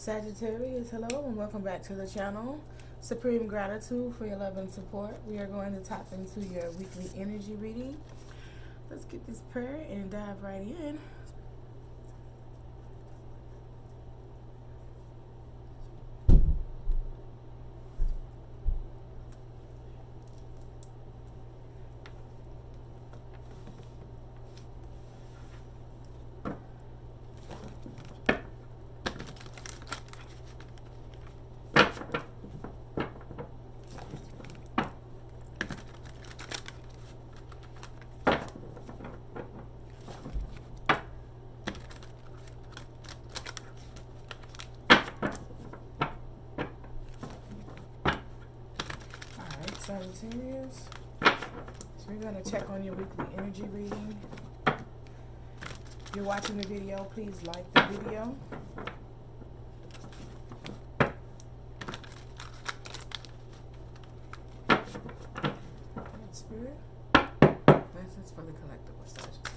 Sagittarius, hello and welcome back to the channel. Supreme gratitude for your love and support. We are going to tap into your weekly energy reading. Let's get this prayer and dive right in. Sagittarius. So we're going to check on your weekly energy reading. If you're watching the video, please like the video. Spirit. Message for the collective of Sagittarius.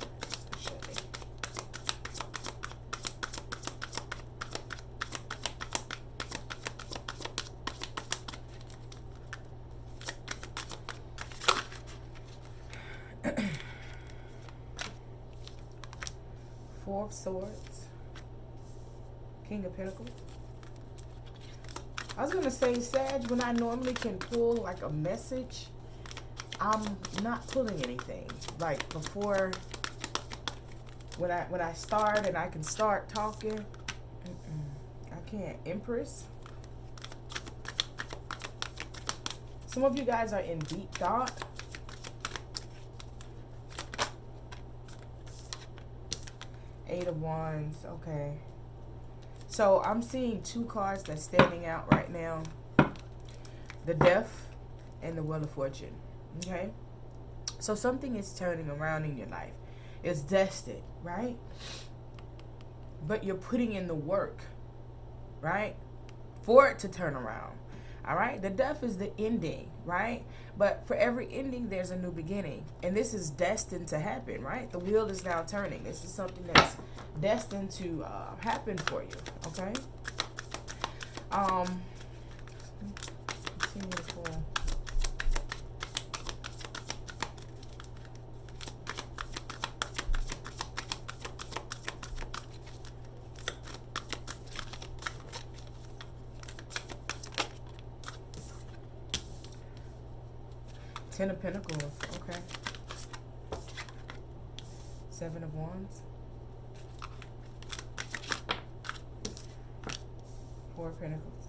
Four of Swords, King of Pentacles. I was going to say, Sag, when I normally can pull like a message, I'm not pulling anything. Like before, when I start and I can start talking, I can't. Empress. Some of you guys are in deep thought. Eight of Wands, okay. So I'm seeing two cards that's standing out right now. The Death and the Wheel of Fortune, okay? So something is turning around in your life. It's destined, right? But you're putting in the work, right? For it to turn around, all right? The Death is the ending, right? But for every ending, there's a new beginning. And this is destined to happen, right? The wheel is now turning. This is something that's destined to happen for you, okay? Continue to pull. Ten of Pentacles, okay. Seven of Wands. Four of Pentacles.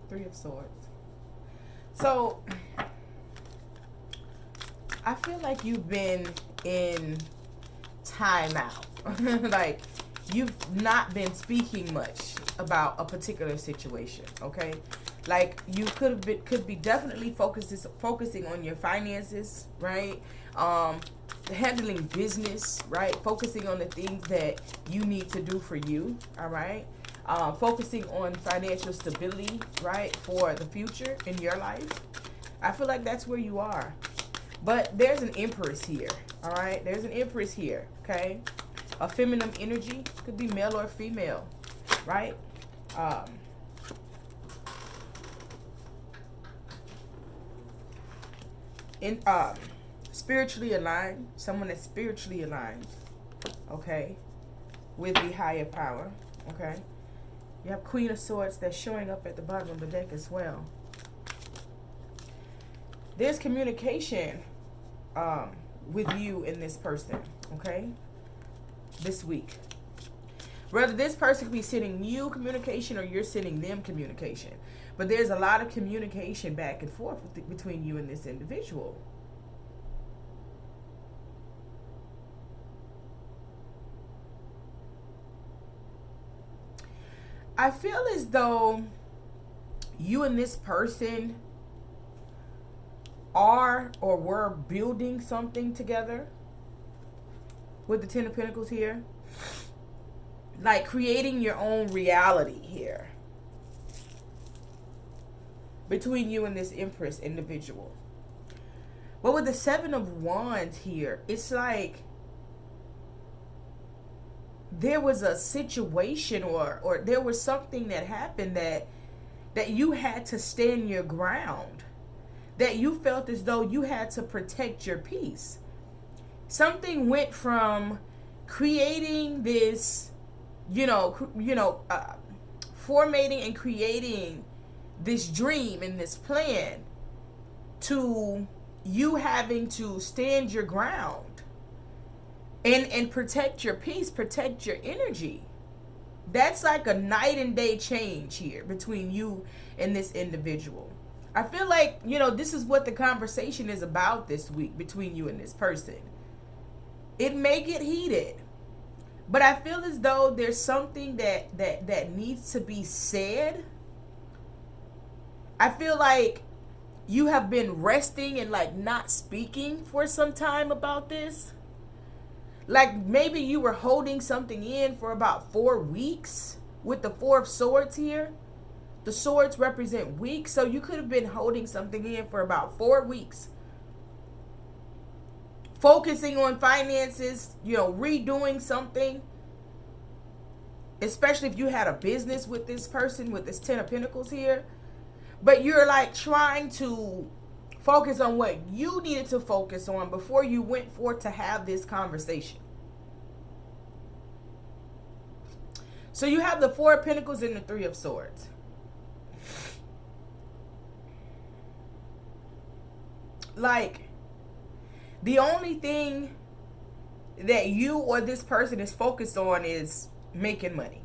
Three of Swords. So, I feel like you've been in timeout. Like, you've not been speaking much about a particular situation, okay? Like, you could be definitely focusing on your finances, right? Handling business, right? Focusing on the things that you need to do for you, all right? Focusing on financial stability, right? For the future in your life. I feel like that's where you are. But there's an Empress here, all right? There's an Empress here, okay? A feminine energy, could be male or female, right? Spiritually aligned, someone that's spiritually aligned, okay, with the higher power, okay? You have Queen of Swords that's showing up at the bottom of the deck as well. There's communication with you and this person, okay, this week. Whether this person could be sending you communication or you're sending them communication. But there's a lot of communication back and forth between you and this individual. I feel as though you and this person are or were building something together with the Ten of Pentacles here. Like creating your own reality here between you and this Empress individual. But with the Seven of Wands here, it's like there was a situation or there was something that happened that you had to stand your ground, that you felt as though you had to protect your peace. Something went from creating this, formating and creating this dream and this plan to you having to stand your ground and protect your peace, protect your energy. That's like a night and day change here between you and this individual. I feel like, this is what the conversation is about this week between you and this person. It may get heated, but I feel as though there's something that needs to be said. I feel like you have been resting and like not speaking for some time about this. Like maybe you were holding something in for about 4 weeks with the Four of Swords here. The swords represent weeks, so you could have been holding something in for about 4 weeks. Focusing on finances, redoing something. Especially if you had a business with this person, with this Ten of Pentacles here. But you're like trying to focus on what you needed to focus on before you went forth to have this conversation. So you have the Four of Pentacles and the Three of Swords. Like, the only thing that you or this person is focused on is making money.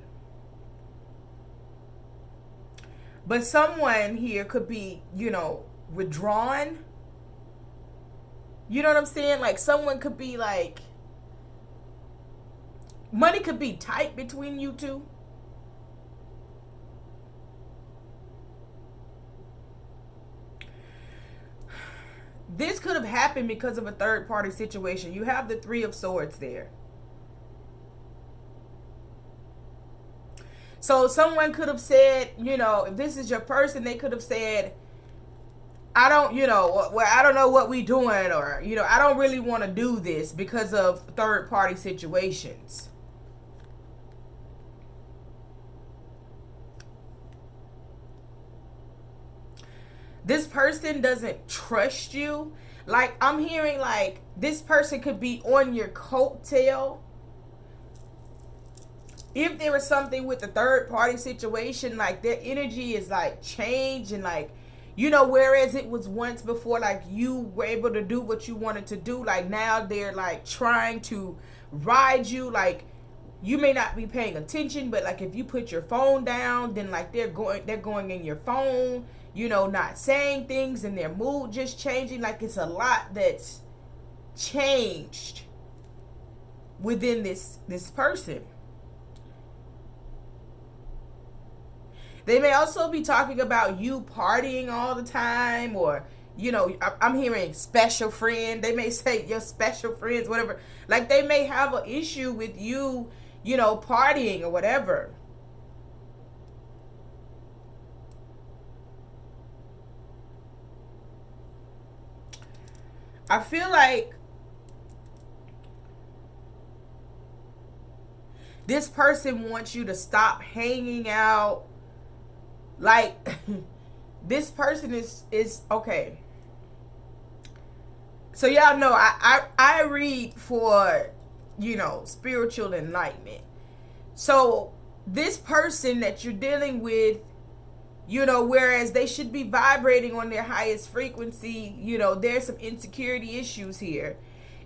But someone here could be, withdrawn. You know what I'm saying? Like someone could be like, money could be tight between you two. This could have happened because of a third party situation. You have the Three of Swords there. So someone could have said, if this is your person, they could have said, I don't know what we doing, or, I don't really want to do this because of third party situations. This person doesn't trust you. Like, I'm hearing like this person could be on your coattail. If there was something with the third party situation, like their energy is like changed and like, whereas it was once before, like you were able to do what you wanted to do, like now they're like trying to ride you. Like you may not be paying attention, but like if you put your phone down, then like they're going in your phone, not saying things, and their mood just changing. Like it's a lot that's changed within this person. They may also be talking about you partying all the time, or, I'm hearing special friend. They may say your special friends, whatever. Like they may have an issue with you, partying or whatever. I feel like this person wants you to stop hanging out. Like, this person is okay. So y'all know I read for, spiritual enlightenment. So this person that you're dealing with, whereas they should be vibrating on their highest frequency, there's some insecurity issues here.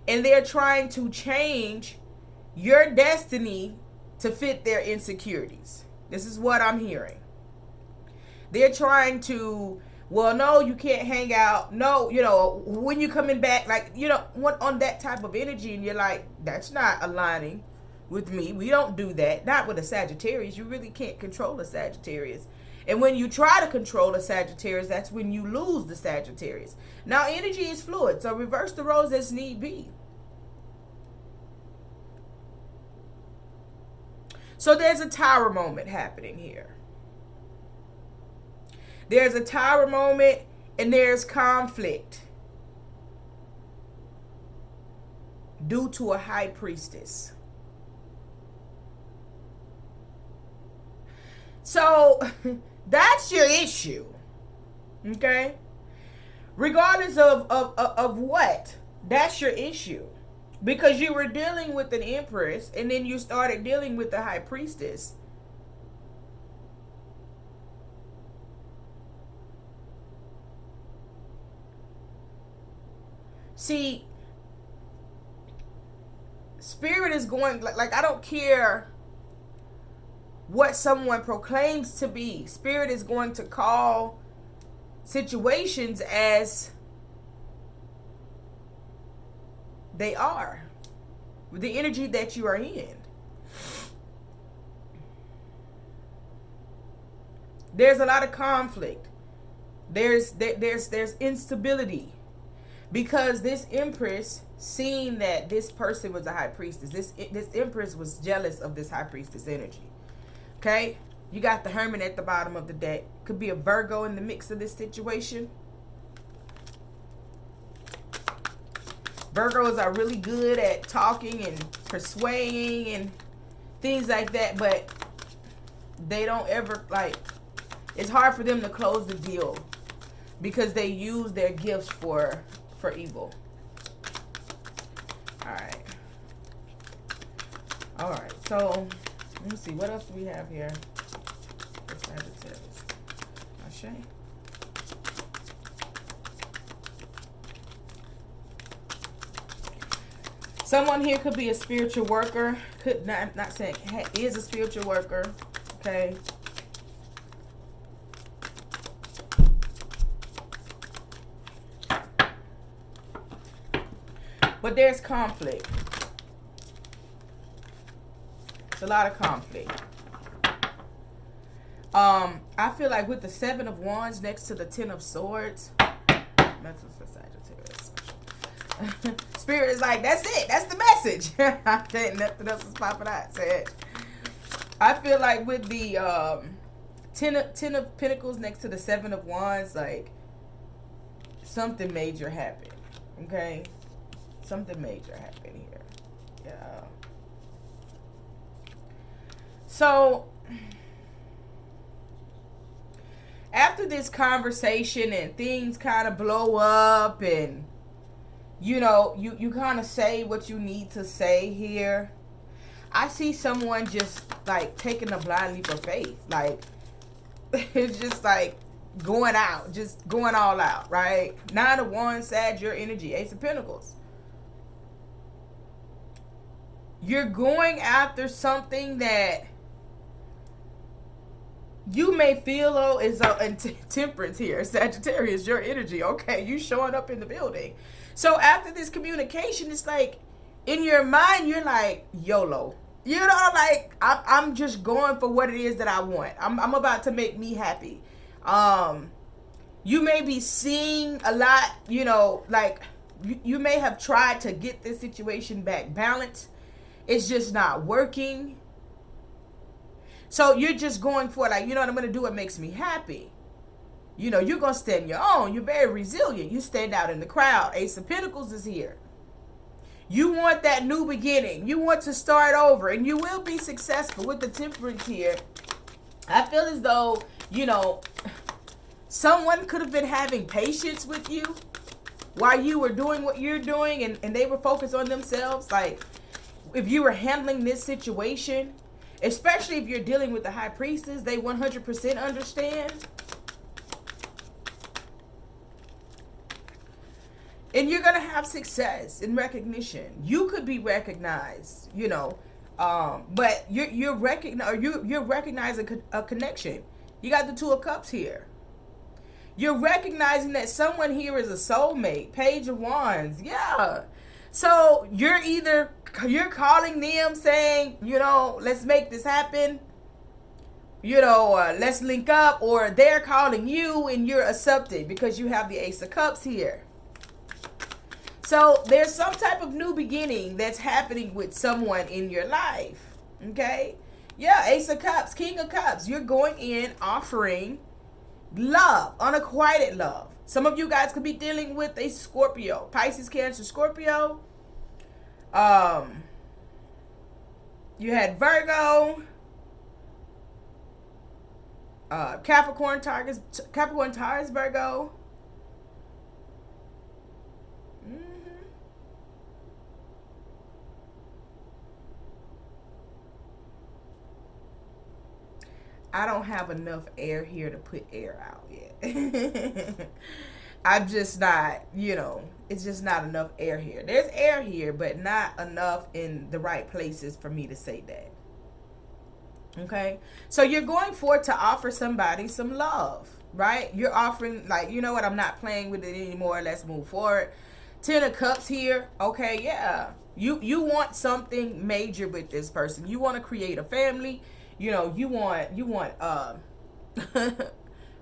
And they're trying to change your destiny to fit their insecurities. This is what I'm hearing. They're trying to, well, no, you can't hang out. No, when you coming back, like, on that type of energy, and you're like, that's not aligning with me. We don't do that. Not with a Sagittarius. You really can't control a Sagittarius. And when you try to control a Sagittarius, that's when you lose the Sagittarius. Now, energy is fluid, so reverse the roles as need be. So there's a tower moment happening here. There's a tower moment and there's conflict. due to a high priestess. So that's your issue. Okay? Regardless of what, that's your issue. Because you were dealing with an empress and then you started dealing with the high priestess. See, Spirit is going, like I don't care what someone proclaims to be. Spirit is going to call situations as they are, with the energy that you are in. There's a lot of conflict. There's instability, because this empress, seeing that this person was a high priestess, this empress was jealous of this high priestess energy. Okay, you got the Hermit at the bottom of the deck. Could be a Virgo in the mix of this situation. Virgos are really good at talking and persuading and things like that, but they don't ever, like, it's hard for them to close the deal because they use their gifts for evil. All right, so let me see, what else do we have here for Sagittarius? Ashe. Someone here could be a spiritual worker. Could not saying is a spiritual worker. Okay. But there's conflict. It's a lot of conflict. I feel like with the 7 of Wands next to the 10 of Swords, that's for Sagittarius. Spirit is like, that's it. That's the message. Nothing else is popping out. Said. I feel like with the 10 of Pentacles next to the 7 of Wands, like something major happened. Okay, something major happened here. Yeah. So after this conversation and things kind of blow up and you know, you kind of say what you need to say here, I see someone just like taking a blind leap of faith. Like it's just like going out, just going all out, right? 9 of Wands, Sag, your energy, Ace of Pentacles. You're going after something that you may feel is Temperance here. Sagittarius, your energy. Okay, you showing up in the building. So after this communication, it's like in your mind, you're like YOLO. You know, like I'm just going for what it is that I want. I'm about to make me happy. You may be seeing a lot, you know, like you may have tried to get this situation back balanced. It's just not working. So you're just going for like, you know what, I'm going to do what makes me happy. You know, you're going to stand your own. You're very resilient. You stand out in the crowd. Ace of Pentacles is here. You want that new beginning. You want to start over. And you will be successful with the Temperance here. I feel as though, you know, someone could have been having patience with you while you were doing what you're doing and they were focused on themselves. Like, if you were handling this situation, especially if you're dealing with the High Priestess, they 100% understand. And you're going to have success and recognition. You could be recognized, you know, but you're recognizing a connection. You got the 2 of Cups here. You're recognizing that someone here is a soulmate. Page of Wands. Yeah. So you're calling them saying, you know, let's make this happen. You know, let's link up. Or they're calling you and you're accepted because you have the Ace of Cups here. So there's some type of new beginning that's happening with someone in your life. Okay? Yeah, Ace of Cups, King of Cups. You're going in offering love, unrequited love. Some of you guys could be dealing with a Scorpio, Pisces, Cancer, Scorpio. You had Virgo, Capricorn, Taurus, Virgo. I don't have enough air here to put air out yet. I'm just not, it's just not enough air here. There's air here, but not enough in the right places for me to say that. Okay? So you're going forth to offer somebody some love, right? You're offering, like, you know what, I'm not playing with it anymore. Let's move forward. 10 of Cups here. Okay, yeah. You want something major with this person. You want to create a family. You want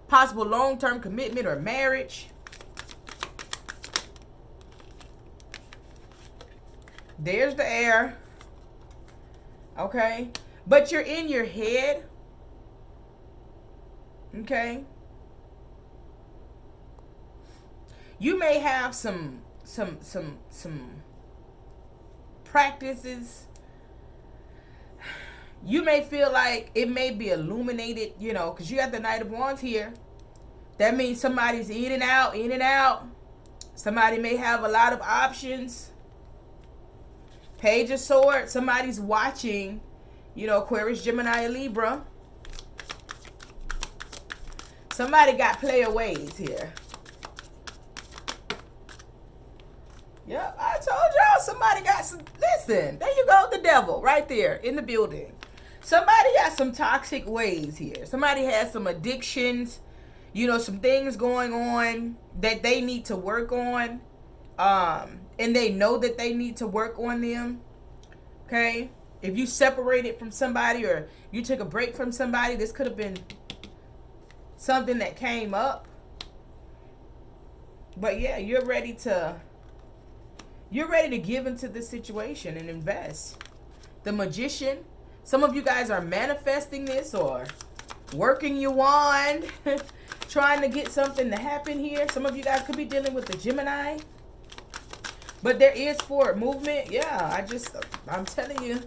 possible long-term commitment or marriage. There's the air. Okay? But you're in your head. Okay? You may have some practices. You may feel like it may be illuminated, because you got the Knight of Wands here. That means somebody's in and out. Somebody may have a lot of options. Page of Swords. Somebody's watching, Aquarius, Gemini, Libra. Somebody got player ways here. Yep, I told y'all somebody got some. Listen, there you go, the devil right there in the building. Somebody got some toxic ways here. Somebody has some addictions, some things going on that they need to work on. And they know that they need to work on them. Okay? If you separated from somebody or you took a break from somebody, this could have been something that came up. But yeah, you're ready to give into this situation and invest. The Magician. Some of you guys are manifesting this or working your wand, trying to get something to happen here. Some of you guys could be dealing with the Gemini. But there is forward movement. Yeah, I'm telling you.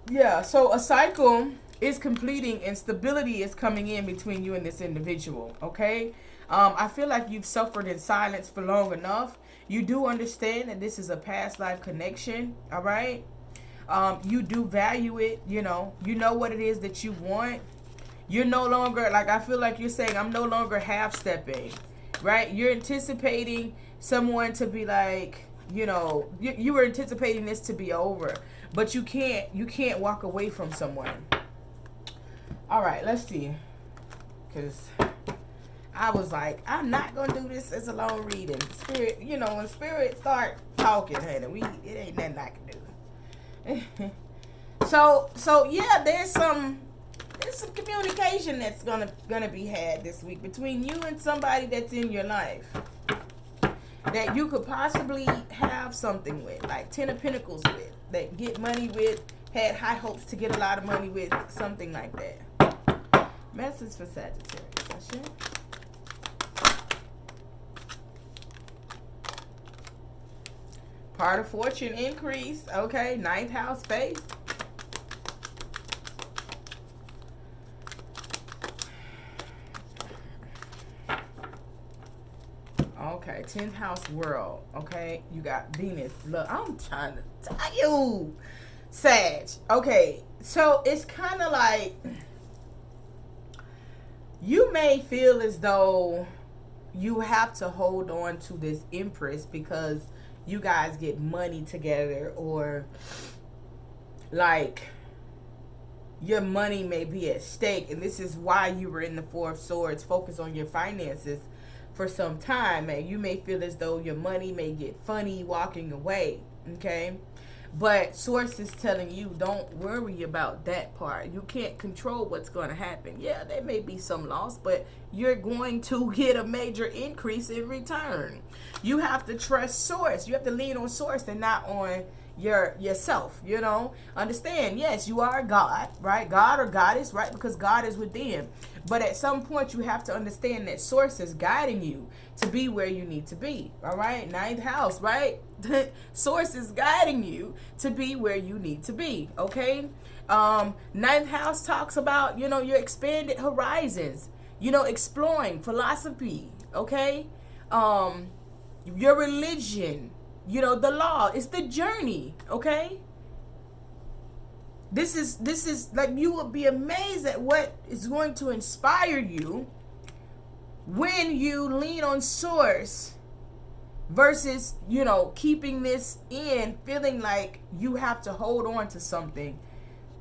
Yeah, so a cycle is completing and stability is coming in between you and this individual, okay? I feel like you've suffered in silence for long enough. You do understand that this is a past life connection, all right? You do value it, you know what it is that you want. You're no longer, like, I feel like you're saying, I'm no longer half-stepping, right? You're anticipating someone to be like, you were anticipating this to be over, but you can't walk away from someone. All right, let's see, because I was like, I'm not gonna do this as a long reading. Spirit, when spirit start talking, honey, it ain't nothing I can do. So yeah, there's some communication that's gonna be had this week between you and somebody that's in your life that you could possibly have something with, like 10 of Pentacles with, that get money with, had high hopes to get a lot of money with, something like that. Message for Sagittarius. Part of fortune increase. Okay, 9th house faith. Okay, 10th house world. Okay, you got Venus. Look, I'm trying to tell you, Sag. Okay, so it's kind of like you may feel as though you have to hold on to this Empress because you guys get money together, or like your money may be at stake, and this is why you were in the 4 of Swords, focus on your finances for some time, and you may feel as though your money may get funny walking away, okay? But source is telling you, don't worry about that part. You can't control what's going to happen. Yeah, there may be some loss, but you're going to get a major increase in return. You have to trust source. You have to lean on source and not on, yourself, you know. Understand, yes, you are God, right? God or goddess, right? Because God is within. But at some point you have to understand that source is guiding you to be where you need to be. All right, ninth house, right? Source is guiding you to be where you need to be. Okay. Ninth house talks about, you know, your expanded horizons, you know, exploring philosophy. Okay. Your religion, you know, the law. It's the journey. Okay. This is like, you will be amazed at what is going to inspire you when you lean on source versus, you know, keeping this in, feeling like you have to hold on to something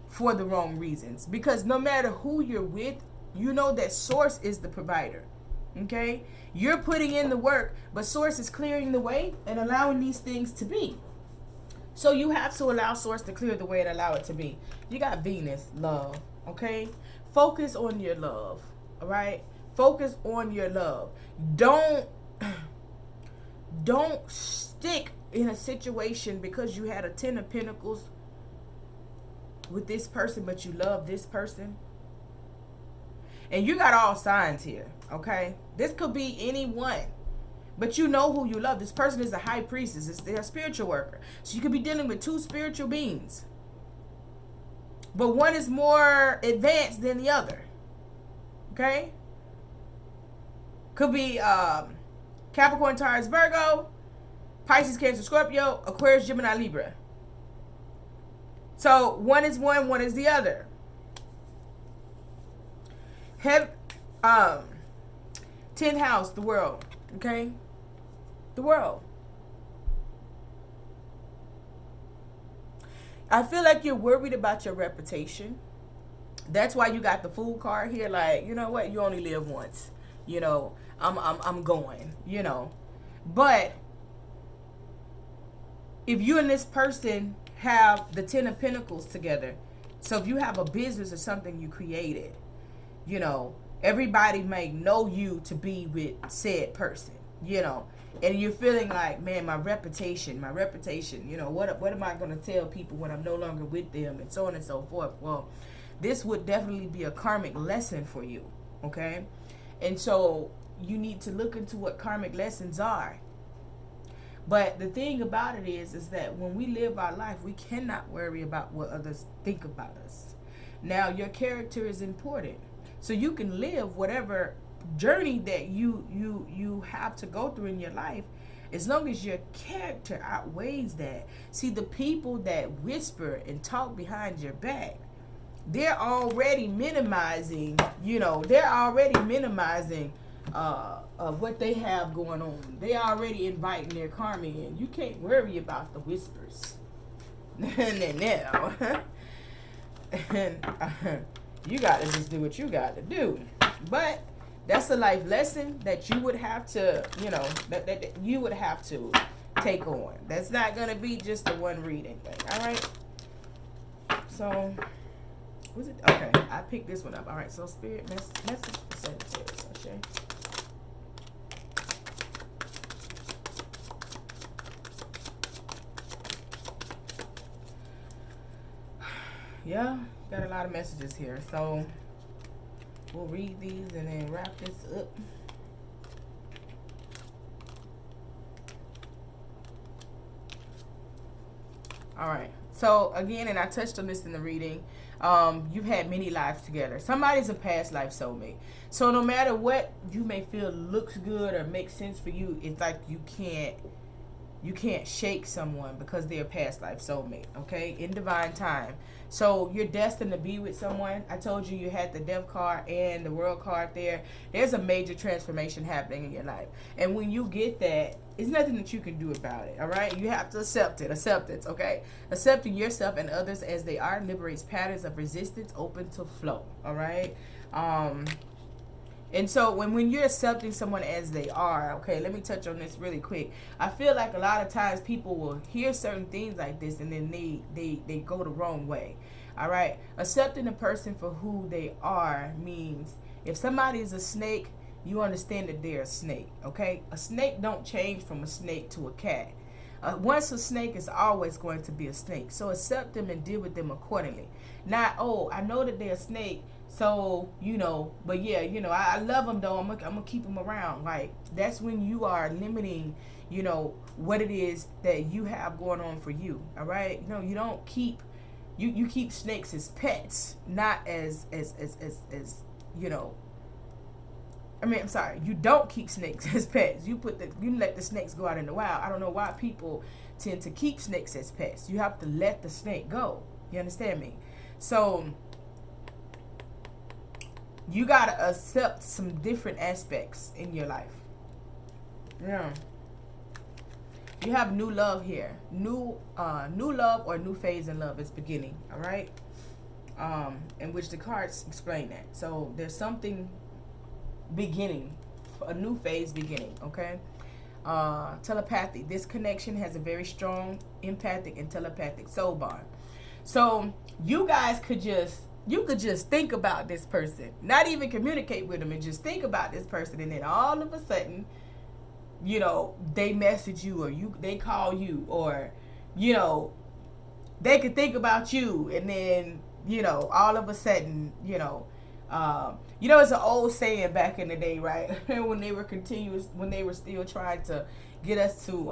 for the wrong reasons. Because no matter who you're with, you know that source is the provider. Okay? You're putting in the work, but source is clearing the way and allowing these things to be. So you have to allow source to clear the way and allow it to be. You got Venus, love, okay? Focus on your love, all right? Focus on your love. Don't stick in a situation because you had a 10 of Pentacles with this person, but you love this person. And you got all signs here, okay? This could be anyone. But you know who you love. This person is a high priestess. They're a spiritual worker. So you could be dealing with two spiritual beings. But one is more advanced than the other. Okay? Could be Capricorn, Taurus, Virgo, Pisces, Cancer, Scorpio, Aquarius, Gemini, Libra. So one is one is the other. 10th house, the world. Okay? The world. I feel like you're worried about your reputation. That's why you got the Fool card here. Like, you know what? You only live once. You know, I'm going. You know, but if you and this person have the 10 of Pentacles together, so if you have a business or something you created, you know, everybody may know you to be with said person. You know, and you're feeling like, man, my reputation, you know, what am I going to tell people when I'm no longer with them, and so on and so forth. Well, this would definitely be a karmic lesson for you, okay? And so you need to look into what karmic lessons are. But the thing about it is that when we live our life, we cannot worry about what others think about us. Now, your character is important. So you can live whatever journey that you have to go through in your life, as long as your character outweighs that. See, the people that whisper and talk behind your back, they're already minimizing, you know, what they have going on. They already inviting their karma in. You can't worry about the whispers. Now, you got to just do what you got to do. But that's a life lesson that you would have to, you know, that you would have to take on. That's not going to be just a one reading thing. All right. So, was it? Okay. I picked this one up. All right. So, spirit message for Sagittarius. Okay. Yeah. Got a lot of messages here. So, we'll read these and then wrap this up. All right. So again, and I touched on this in the reading, you've had many lives together. Somebody's a past life soulmate. So no matter what you may feel looks good or makes sense for you, it's like you can't shake someone because they're a past life soulmate, okay? In divine time. So you're destined to be with someone. I told you had the Death card and the World card there. There's a major transformation happening in your life. And when you get that, it's nothing that you can do about it, all right? You have to accept it. Acceptance, okay? Accepting yourself and others as they are liberates patterns of resistance open to flow, all right? And so when you're accepting someone as they are, okay, let me touch on this really quick. I feel like a lot of times people will hear certain things like this and then they go the wrong way. All right. Accepting a person for who they are means if somebody is a snake, you understand that they're a snake. Okay. A snake don't change from a snake to a cat. Once a snake is always going to be a snake. So accept them and deal with them accordingly. Not, oh, I know that they're a snake, so, you know, but yeah, you know, I love them though. I'm gonna keep them around. Like, that's when you are limiting, you know, what it is that you have going on for you. All right. You know, you don't keep, you keep snakes as pets, not as you know, I mean, I'm sorry, you don't keep snakes as pets. You let the snakes go out in the wild. I don't know why people tend to keep snakes as pets. You have to let the snake go. You understand me? So you gotta accept some different aspects in your life. Yeah. You have new love here. New love or new phase in love is beginning. All right. In which the cards explain that. So there's something beginning, a new phase beginning. Okay. Telepathy. This connection has a very strong empathic and telepathic soul bond. So you guys could just think about this person, not even communicate with them, and just think about this person, and then all of a sudden, you know, they message you, or they call you, or, you know, they could think about you, and then, you know, all of a sudden, you know, it's an old saying back in the day, right? when they were still trying to get us to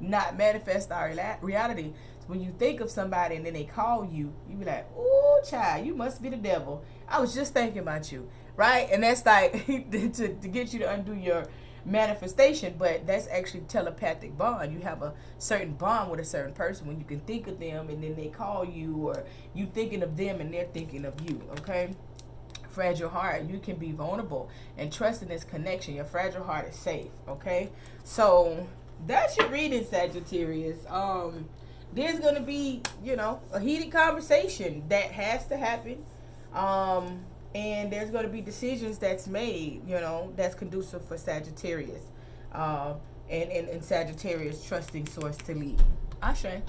not manifest our reality. So when you think of somebody and then they call you, you be like, "Oh, child, you must be the devil. I was just thinking about you," right? And that's like to get you to undo your manifestation, but that's actually telepathic bond. You have a certain bond with a certain person when you can think of them and then they call you, or you thinking of them and they're thinking of you. Okay. Fragile heart, you can be vulnerable and trust in this connection. Your fragile heart is safe. Okay. So that's your reading, Sagittarius. There's gonna be, you know, a heated conversation that has to happen. And there's going to be decisions that's made, you know, that's conducive for Sagittarius. And Sagittarius trusting source to lead. Ashe.